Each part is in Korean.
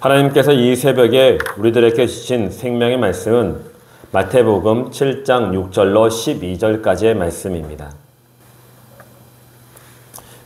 하나님께서 이 새벽에 우리들에게 주신 생명의 말씀은 마태복음 7장 6절로 12절까지의 말씀입니다.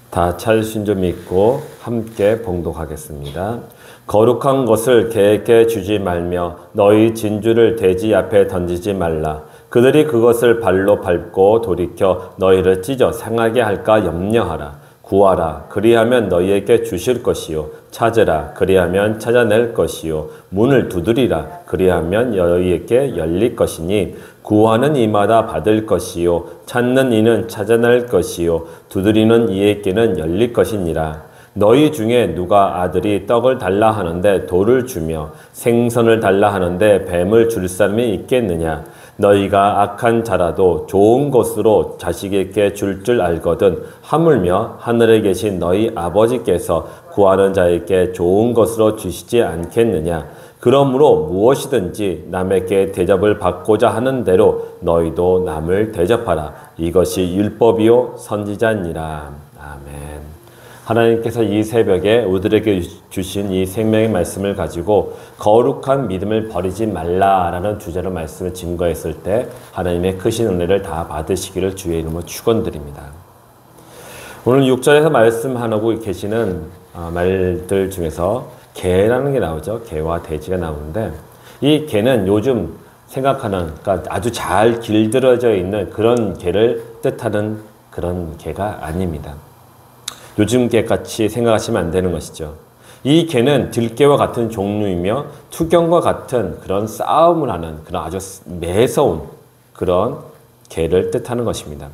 다 찾으신 줄 믿고 함께 봉독하겠습니다. 거룩한 것을 개에게 주지 말며 너희 진주를 돼지 앞에 던지지 말라. 그들이 그것을 발로 밟고 돌이켜 너희를 찢어 상하게 할까 염려하라. 구하라. 그리하면 너희에게 주실 것이요. 찾으라. 그리하면 찾아낼 것이요. 문을 두드리라. 그리하면 너희에게 열릴 것이니 구하는 이마다 받을 것이요. 찾는 이는 찾아낼 것이요. 두드리는 이에게는 열릴 것이니라. 너희 중에 누가 아들이 떡을 달라 하는데 돌을 주며 생선을 달라 하는데 뱀을 줄 사람이 있겠느냐? 너희가 악한 자라도 좋은 것으로 자식에게 줄 알거든 하물며 하늘에 계신 너희 아버지께서 구하는 자에게 좋은 것으로 주시지 않겠느냐? 그러므로 무엇이든지 남에게 대접을 받고자 하는 대로 너희도 남을 대접하라. 이것이 율법이요 선지자니라. 아멘. 하나님께서 이 새벽에 우리들에게 주신 이 생명의 말씀을 가지고 거룩한 믿음을 버리지 말라라는 주제로 말씀을 증거했을 때 하나님의 크신 은혜를 다 받으시기를 주의 이름으로 축원드립니다. 오늘 6절에서 말씀하고 계시는 말들 중에서 개라는 게 나오죠. 개와 돼지가 나오는데 이 개는 요즘 생각하는 그러니까 아주 잘 길들여져 있는 그런 개를 뜻하는 그런 개가 아닙니다. 요즘 개같이 생각하시면 안 되는 것이죠. 이 개는 들개와 같은 종류이며 투견과 같은 그런 싸움을 하는 그런 아주 매서운 그런 개를 뜻하는 것입니다.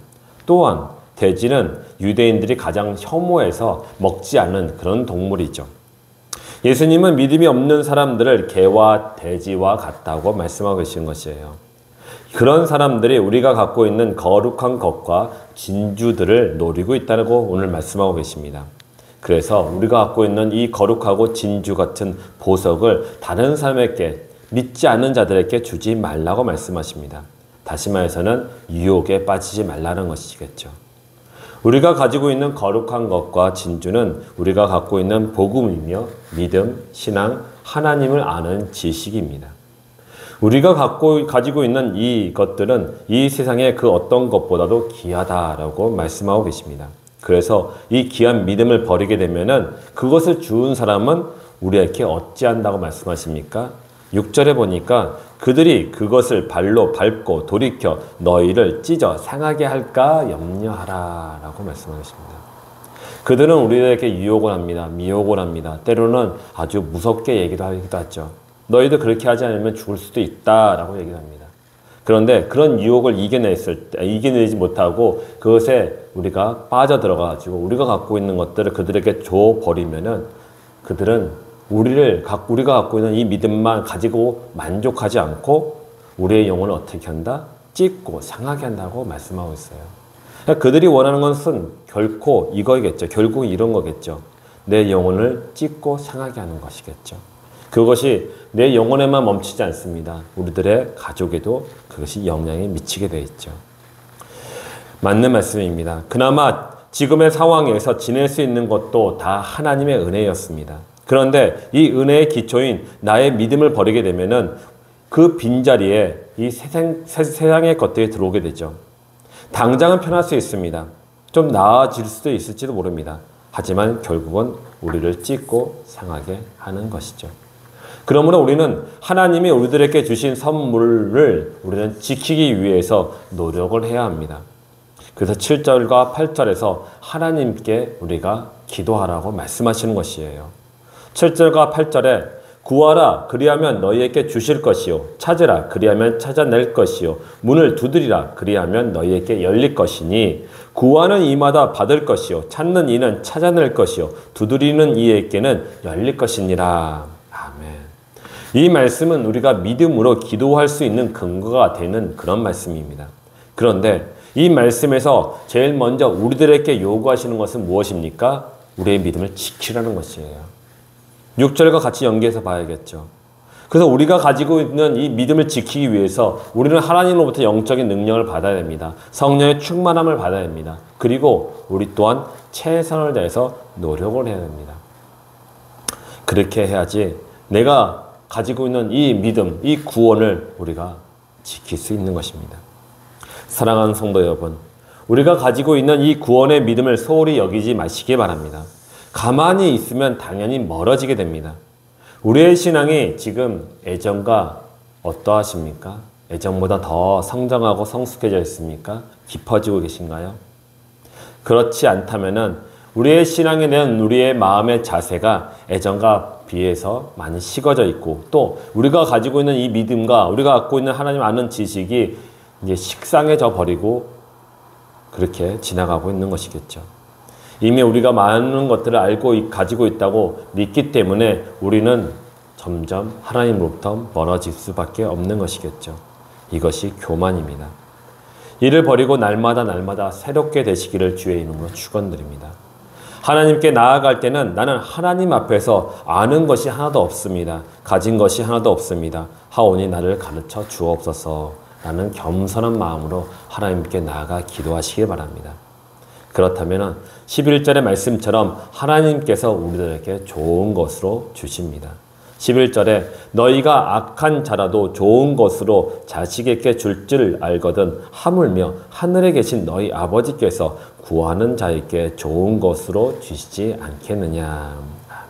또한 돼지는 유대인들이 가장 혐오해서 먹지 않는 그런 동물이죠. 예수님은 믿음이 없는 사람들을 개와 돼지와 같다고 말씀하고 계신 것이에요. 그런 사람들이 우리가 갖고 있는 거룩한 것과 진주들을 노리고 있다고 오늘 말씀하고 계십니다. 그래서 우리가 갖고 있는 이 거룩하고 진주 같은 보석을 다른 사람에게 믿지 않는 자들에게 주지 말라고 말씀하십니다. 다시 말해서는 유혹에 빠지지 말라는 것이겠죠. 우리가 가지고 있는 거룩한 것과 진주는 우리가 갖고 있는 복음이며 믿음, 신앙, 하나님을 아는 지식입니다. 우리가 가지고 있는 이 것들은 이 세상의 그 어떤 것보다도 귀하다라고 말씀하고 계십니다. 그래서 이 귀한 믿음을 버리게 되면은 그것을 주운 사람은 우리에게 어찌한다고 말씀하십니까? 6절에 보니까 그들이 그것을 발로 밟고 돌이켜 너희를 찢어 상하게 할까 염려하라 라고 말씀하십니다. 그들은 우리에게 유혹을 합니다. 미혹을 합니다. 때로는 아주 무섭게 얘기도 하죠. 너희도 그렇게 하지 않으면 죽을 수도 있다라고 얘기를 합니다. 그런데 그런 유혹을 이겨내지 못하고 그것에 우리가 빠져들어가지고 우리가 갖고 있는 것들을 그들에게 줘버리면은 그들은 우리가 갖고 있는 이 믿음만 가지고 만족하지 않고 우리의 영혼을 어떻게 한다? 찢고 상하게 한다고 말씀하고 있어요. 그러니까 그들이 원하는 것은 결코 이거겠죠. 결국 이런 거겠죠. 내 영혼을 찢고 상하게 하는 것이겠죠. 그것이 내 영혼에만 멈추지 않습니다. 우리들의 가족에도 그것이 영향이 미치게 되어 있죠. 맞는 말씀입니다. 그나마 지금의 상황에서 지낼 수 있는 것도 다 하나님의 은혜였습니다. 그런데 이 은혜의 기초인 나의 믿음을 버리게 되면은 그 빈자리에 이 세상의 것들이 들어오게 되죠. 당장은 편할 수 있습니다. 좀 나아질 수도 있을지도 모릅니다. 하지만 결국은 우리를 찢고 상하게 하는 것이죠. 그러므로 우리는 하나님이 우리들에게 주신 선물을 우리는 지키기 위해서 노력을 해야 합니다. 그래서 7절과 8절에서 하나님께 우리가 기도하라고 말씀하시는 것이에요. 7절과 8절에 구하라 그리하면 너희에게 주실 것이요 찾으라 그리하면 찾아낼 것이요 문을 두드리라 그리하면 너희에게 열릴 것이니 구하는 이마다 받을 것이요 찾는 이는 찾아낼 것이요 두드리는 이에게는 열릴 것이니라. 이 말씀은 우리가 믿음으로 기도할 수 있는 근거가 되는 그런 말씀입니다. 그런데 이 말씀에서 제일 먼저 우리들에게 요구하시는 것은 무엇입니까? 우리의 믿음을 지키라는 것이에요. 6절과 같이 연계해서 봐야겠죠. 그래서 우리가 가지고 있는 이 믿음을 지키기 위해서 우리는 하나님으로부터 영적인 능력을 받아야 됩니다. 성령의 충만함을 받아야 됩니다. 그리고 우리 또한 최선을 다해서 노력을 해야 됩니다. 그렇게 해야지 내가 가지고 있는 이 믿음, 이 구원을 우리가 지킬 수 있는 것입니다. 사랑하는 성도 여러분, 우리가 가지고 있는 이 구원의 믿음을 소홀히 여기지 마시기 바랍니다. 가만히 있으면 당연히 멀어지게 됩니다. 우리의 신앙이 지금 애정과 어떠하십니까? 애정보다 더 성장하고 성숙해져 있습니까? 깊어지고 계신가요? 그렇지 않다면은 우리의 신앙에 대한 우리의 마음의 자세가 애정과 비해서 많이 식어져 있고, 또 우리가 가지고 있는 이 믿음과 우리가 갖고 있는 하나님 아는 지식이 이제 식상해져 버리고 그렇게 지나가고 있는 것이겠죠. 이미 우리가 많은 것들을 알고 가지고 있다고 믿기 때문에 우리는 점점 하나님으로부터 멀어질 수밖에 없는 것이겠죠. 이것이 교만입니다. 이를 버리고 날마다 새롭게 되시기를 주의 이름으로 축원드립니다. 하나님께 나아갈 때는 나는 하나님 앞에서 아는 것이 하나도 없습니다. 가진 것이 하나도 없습니다. 하오니 나를 가르쳐 주옵소서. 라는 겸손한 마음으로 하나님께 나아가 기도하시기 바랍니다. 그렇다면 11절의 말씀처럼 하나님께서 우리들에게 좋은 것으로 주십니다. 11절에 너희가 악한 자라도 좋은 것으로 자식에게 줄 줄 알거든 하물며 하늘에 계신 너희 아버지께서 구하는 자에게 좋은 것으로 주시지 않겠느냐. 아멘.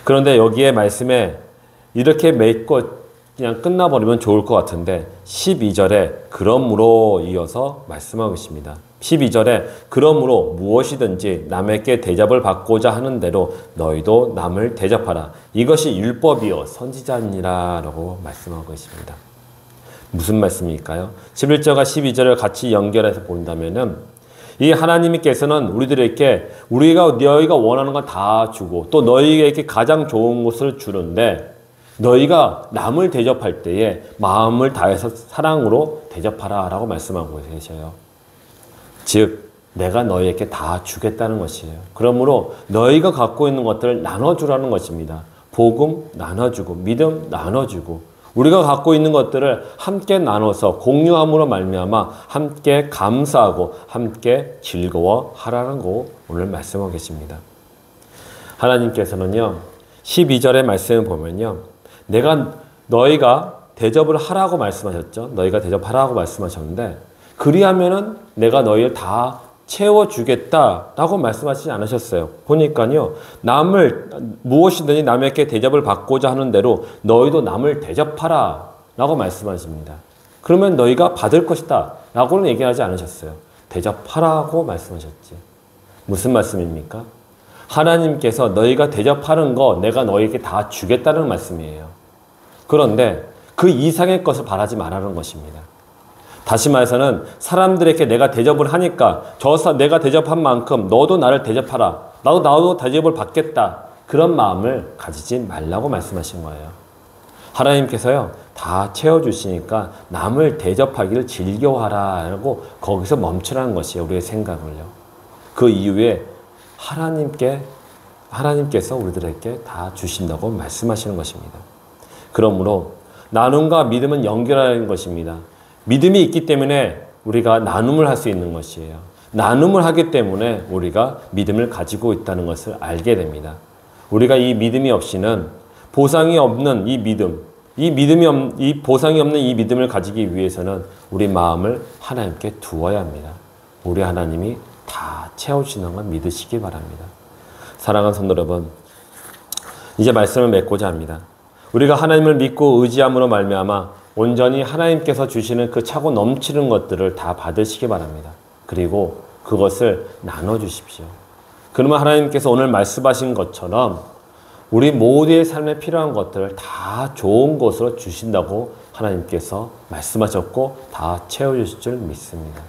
그런데 여기에 말씀에 이렇게 맺고 그냥 끝나버리면 좋을 것 같은데 12절에 그러므로 이어서 말씀하고 있습니다. 12절에 그러므로 무엇이든지 남에게 대접을 받고자 하는 대로 너희도 남을 대접하라. 이것이 율법이요 선지자니라 라고 말씀하고 있습니다. 무슨 말씀일까요? 11절과 12절을 같이 연결해서 본다면은 이 하나님께서는 우리들에게 너희가 원하는 건 다 주고 또 너희에게 가장 좋은 것을 주는데 너희가 남을 대접할 때에 마음을 다해서 사랑으로 대접하라 라고 말씀하고 계셔요. 즉 내가 너희에게 다 주겠다는 것이에요. 그러므로 너희가 갖고 있는 것들을 나눠주라는 것입니다. 복음 나눠주고 믿음 나눠주고 우리가 갖고 있는 것들을 함께 나눠서 공유함으로 말미암아 함께 감사하고 함께 즐거워하라는 거 오늘 말씀하고 계십니다. 하나님께서는요 12절의 말씀을 보면요 너희가 대접을 하라고 말씀하셨죠. 너희가 대접하라고 말씀하셨는데 그리하면은 내가 너희를 다 채워주겠다라고 말씀하시지 않으셨어요. 보니까요 무엇이든지 남에게 대접을 받고자 하는 대로 너희도 남을 대접하라 라고 말씀하십니다. 그러면 너희가 받을 것이다 라고는 얘기하지 않으셨어요. 대접하라고 말씀하셨지. 무슨 말씀입니까? 하나님께서 너희가 대접하는 거 내가 너희에게 다 주겠다는 말씀이에요. 그런데 그 이상의 것을 바라지 말라는 것입니다. 다시 말해서는 사람들에게 내가 대접을 하니까 내가 대접한 만큼 너도 나를 대접하라. 나도 대접을 받겠다. 그런 마음을 가지지 말라고 말씀하신 거예요. 하나님께서요 다 채워주시니까 남을 대접하기를 즐겨하라고 거기서 멈추라는 것이에요. 우리의 생각을요. 그 이후에 하나님께서 우리들에게 다 주신다고 말씀하시는 것입니다. 그러므로 나눔과 믿음은 연결하는 것입니다. 믿음이 있기 때문에 우리가 나눔을 할 수 있는 것이에요. 나눔을 하기 때문에 우리가 믿음을 가지고 있다는 것을 알게 됩니다. 우리가 이 믿음이 없이는 보상이 없는 이 믿음, 이 보상이 없는 이 믿음을 가지기 위해서는 우리 마음을 하나님께 두어야 합니다. 우리 하나님이 다 채워주시는 걸 믿으시기 바랍니다. 사랑하는 성도 여러분, 이제 말씀을 맺고자 합니다. 우리가 하나님을 믿고 의지함으로 말미암아 온전히 하나님께서 주시는 그 차고 넘치는 것들을 다 받으시기 바랍니다. 그리고 그것을 나눠주십시오. 그러면 하나님께서 오늘 말씀하신 것처럼 우리 모두의 삶에 필요한 것들을 다 좋은 것으로 주신다고 하나님께서 말씀하셨고 다 채워주실 줄 믿습니다.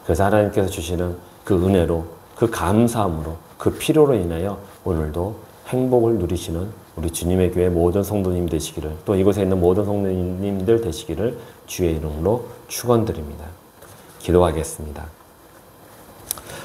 그래서 하나님께서 주시는 그 은혜로, 그 감사함으로, 그 필요로 인하여 오늘도 행복을 누리시는 우리 주님의 교회 모든 성도님 되시기를, 또 이곳에 있는 모든 성도님들 되시기를 주의 이름으로 축원드립니다. 기도하겠습니다.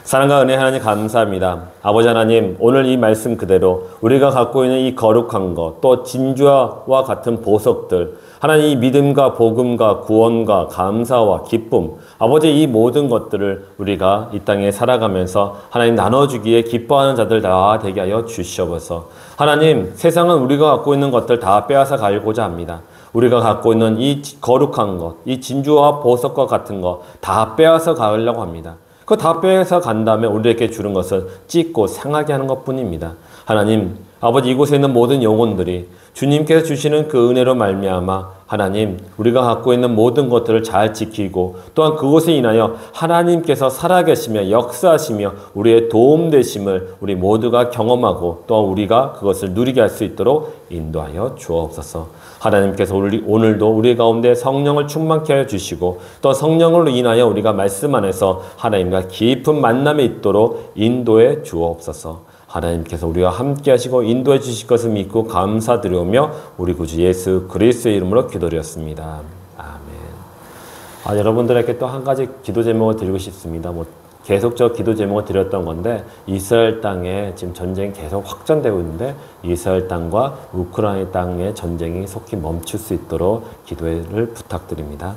사랑과 은혜 하나님 감사합니다. 아버지 하나님, 오늘 이 말씀 그대로 우리가 갖고 있는 이 거룩한 것, 또 진주와 같은 보석들, 하나님 이 믿음과 복음과 구원과 감사와 기쁨, 아버지 이 모든 것들을 우리가 이 땅에 살아가면서 하나님 나눠주기에 기뻐하는 자들 다 되게 하여 주시옵소서. 하나님, 세상은 우리가 갖고 있는 것들 다 빼앗아 가고자 합니다. 우리가 갖고 있는 이 거룩한 것, 이 진주와 보석과 같은 것 다 빼앗아 가려고 합니다. 그거 다 빼앗아 간 다음에 우리에게 주는 것은 찢고 상하게 하는 것뿐입니다. 하나님, 아버지 이곳에 있는 모든 영혼들이 주님께서 주시는 그 은혜로 말미암아 하나님 우리가 갖고 있는 모든 것들을 잘 지키고 또한 그곳에 인하여 하나님께서 살아계시며 역사하시며 우리의 도움되심을 우리 모두가 경험하고 또 우리가 그것을 누리게 할 수 있도록 인도하여 주옵소서. 하나님께서 오늘도 우리 가운데 성령을 충만케 하여 주시고 또 성령으로 인하여 우리가 말씀 안에서 하나님과 깊은 만남에 있도록 인도해 주옵소서. 하나님께서 우리와 함께 하시고 인도해 주실 것을 믿고 감사드리오며 우리 구주 예수 그리스도의 이름으로 기도드렸습니다. 아멘. 여러분들에게 또 한 가지 기도 제목을 드리고 싶습니다. 계속 저 기도 제목을 드렸던 건데 이스라엘 땅에 지금 전쟁이 계속 확전되고 있는데 이스라엘 땅과 우크라이나 땅의 전쟁이 속히 멈출 수 있도록 기도를 부탁드립니다.